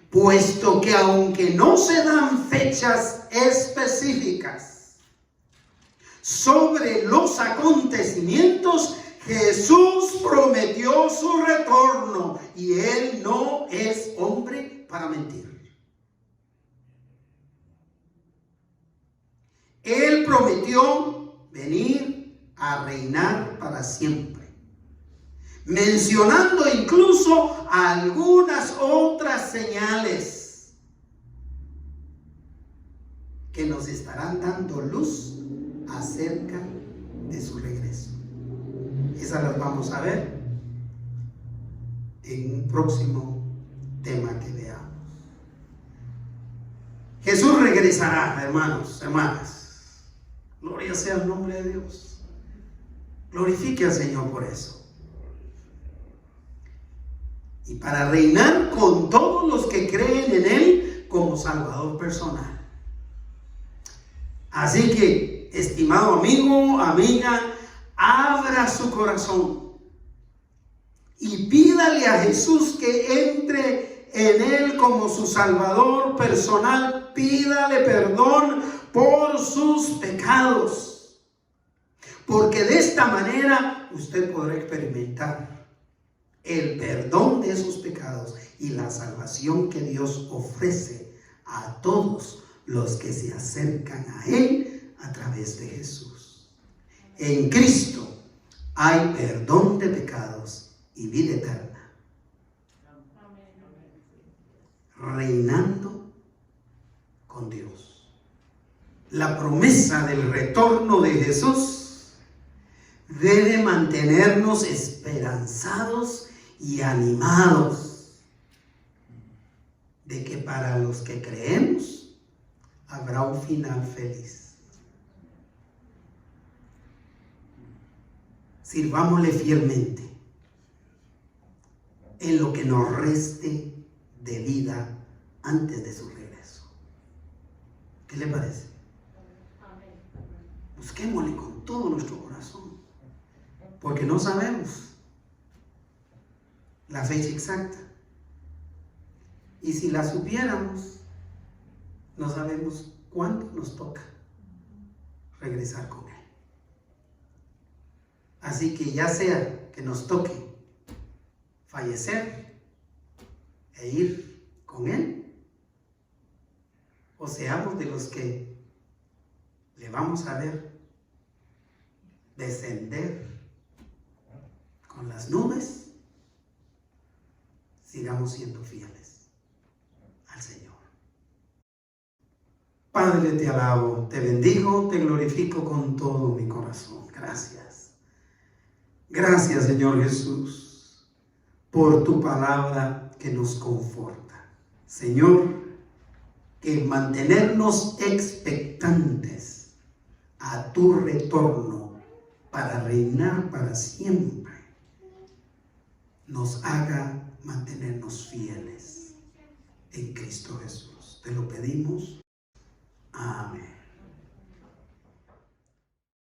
Puesto que aunque no se dan fechas específicas sobre los acontecimientos, Jesús prometió su retorno y Él no es hombre para mentir. Él prometió venir a reinar para siempre, mencionando incluso algunas otras señales que nos estarán dando luz acerca de su regreso. Esas las vamos a ver en un próximo tema que veamos. Jesús regresará, hermanos, hermanas. Gloria sea el nombre de Dios. Glorifique al Señor por eso. Y para reinar con todos los que creen en Él como Salvador personal. Así que, estimado amigo, amiga, abra su corazón y pídale a Jesús que entre en Él como su Salvador personal. Pídale perdón por sus pecados, porque de esta manera usted podrá experimentar el perdón de sus pecados y la salvación que Dios ofrece a todos los que se acercan a Él a través de Jesús. En Cristo hay perdón de pecados y vida eterna, reinando con Dios. La promesa del retorno de Jesús debe mantenernos esperanzados y animados de que para los que creemos habrá un final feliz. Sirvámosle fielmente en lo que nos reste de vida antes de su regreso. ¿Qué le parece? Busquémosle con todo nuestro corazón, porque no sabemos la fecha exacta. Y si la supiéramos, no sabemos cuándo nos toca regresar con Él. Así que ya sea que nos toque fallecer e ir con Él, o seamos de los que le vamos a ver descender con las nubes, sigamos siendo fieles al Señor. Padre, te alabo, te bendigo, te glorifico con todo mi corazón. Gracias. Gracias, Señor Jesús, por tu palabra que nos conforta. Señor, que mantenernos expectantes a tu retorno para reinar para siempre nos haga mantenernos fieles en Cristo Jesús. Te lo pedimos